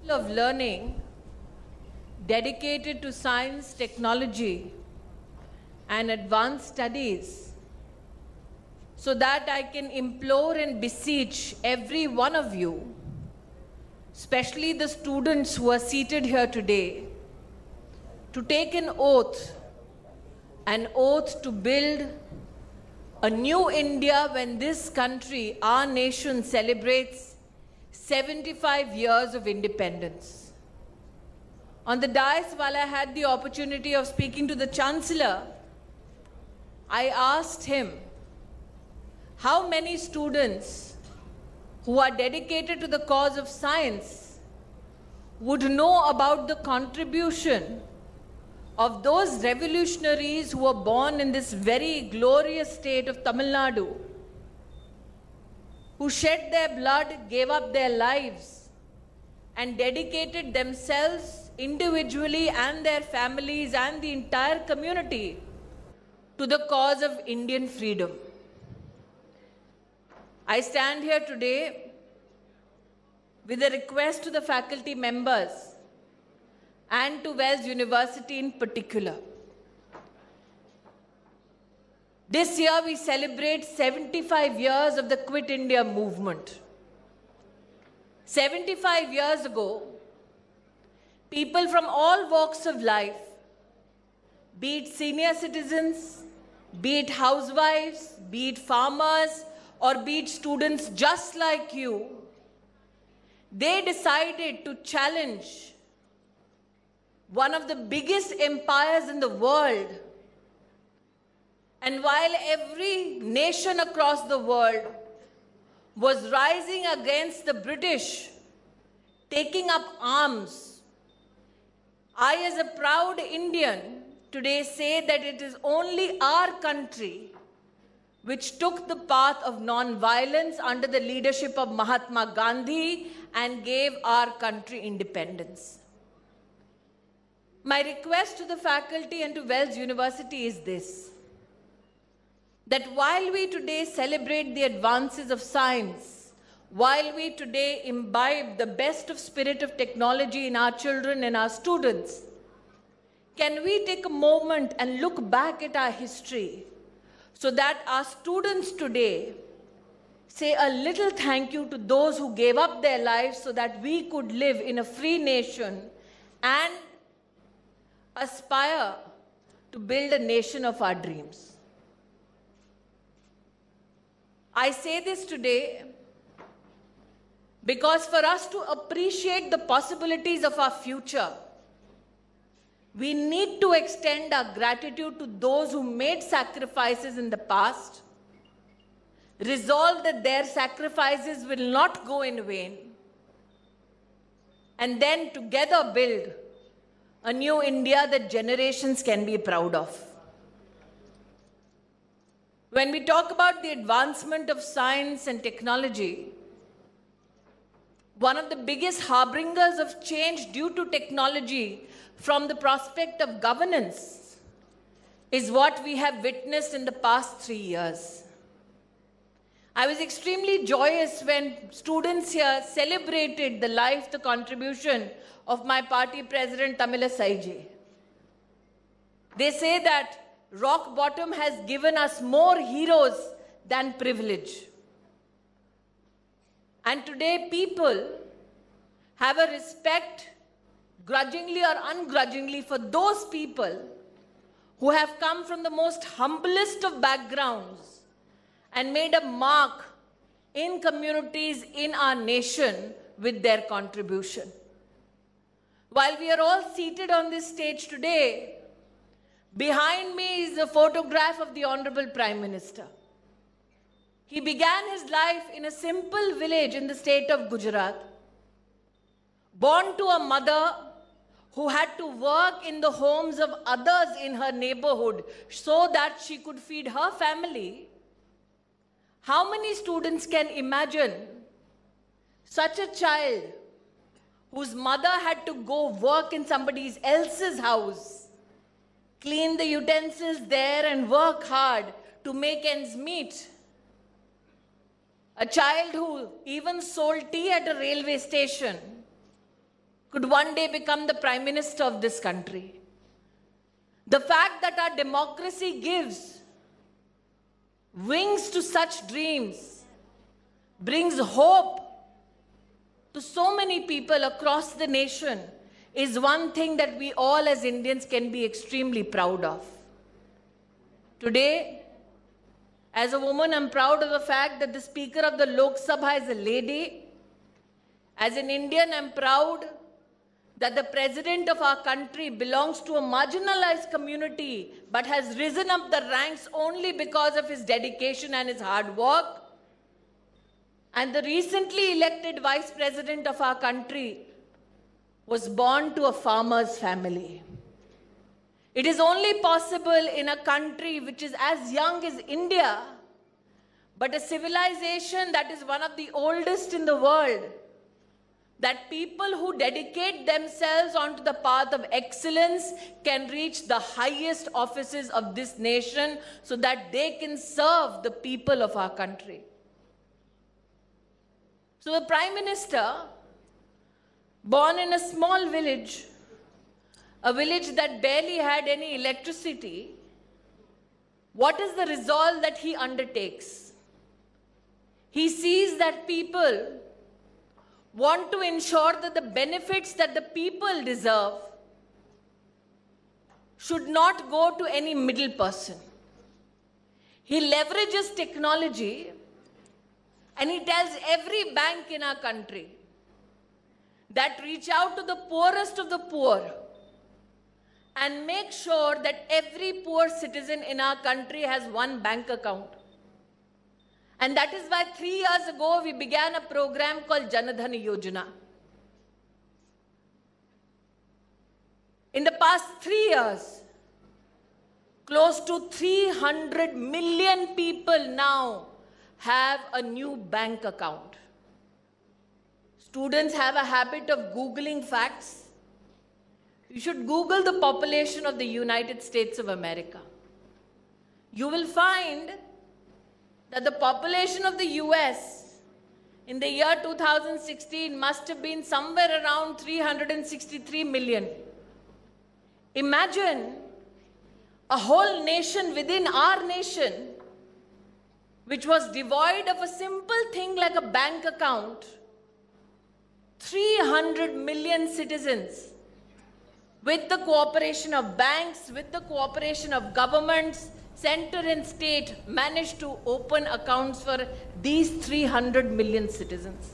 of learning dedicated to science, technology, and advanced studies, so that I can implore and beseech every one of you, especially the students who are seated here today, to take an oath to build a new India when this country, our nation, celebrates 75 years of independence. On the dais, while I had the opportunity of speaking to the Chancellor, I asked him how many students who are dedicated to the cause of science would know about the contribution of those revolutionaries who were born in this very glorious state of Tamil Nadu, who shed their blood, gave up their lives, and dedicated themselves individually and their families and the entire community to the cause of Indian freedom. I stand here today with a request to the faculty members and to Wells University in particular. This year we celebrate 75 years of the Quit India movement. 75 years ago, people from all walks of life, be it senior citizens, be it housewives, be it farmers, or be it students just like you, they decided to challenge one of the biggest empires in the world. And while every nation across the world was rising against the British, taking up arms, I, as a proud Indian, today say that it is only our country which took the path of non-violence under the leadership of Mahatma Gandhi and gave our country independence. My request to the faculty and to Wells University is this: that while we today celebrate the advances of science, while we today imbibe the best of spirit of technology in our children and our students, can we take a moment and look back at our history so that our students today say a little thank you to those who gave up their lives so that we could live in a free nation and aspire to build a nation of our dreams. I say this today because for us to appreciate the possibilities of our future, we need to extend our gratitude to those who made sacrifices in the past, resolve that their sacrifices will not go in vain, and then together build a new India that generations can be proud of. When we talk about the advancement of science and technology, one of the biggest harbingers of change due to technology from the prospect of governance is what we have witnessed in the past 3 years. I was extremely joyous when students here celebrated the life, the contribution of my party president, Tamilisai ji. They say that rock bottom has given us more heroes than privilege. And today people have a respect, grudgingly or ungrudgingly, for those people who have come from the most humblest of backgrounds and made a mark in communities in our nation with their contribution. While we are all seated on this stage today, behind me is a photograph of the Honorable Prime Minister. He began his life in a simple village in the state of Gujarat, born to a mother who had to work in the homes of others in her neighborhood so that she could feed her family. How many students can imagine such a child whose mother had to go work in somebody else's house, clean the utensils there and work hard to make ends meet? A child who even sold tea at a railway station. could one day become the Prime Minister of this country. The fact that our democracy gives wings to such dreams brings hope to so many people across the nation is one thing that we all as Indians can be extremely proud of. Today, as a woman, I'm proud of the fact that the Speaker of the Lok Sabha is a lady. As an Indian, I'm proud that the President of our country belongs to a marginalized community but has risen up the ranks only because of his dedication and his hard work. And the recently elected Vice President of our country was born to a farmer's family. It is only possible in a country which is as young as India, but a civilization that is one of the oldest in the world, that people who dedicate themselves onto the path of excellence can reach the highest offices of this nation so that they can serve the people of our country. So the Prime Minister, born in a small village, a village that barely had any electricity, what is the resolve that he undertakes? He sees that people want to ensure that the benefits that the people deserve should not go to any middle person. He leverages technology and he tells every bank in our country that reach out to the poorest of the poor and make sure that every poor citizen in our country has one bank account. And that is why 3 years ago we began a program called Jan Dhan Yojana. In the past 3 years, close to 300 million people now have a new bank account. Students have a habit of Googling facts. You should Google the population of the United States of America. You will find that the population of the US in the year 2016 must have been somewhere around 363 million. Imagine a whole nation within our nation which was devoid of a simple thing like a bank account. 300 million citizens, with the cooperation of banks, with the cooperation of governments, center and state, managed to open accounts for these 300 million citizens.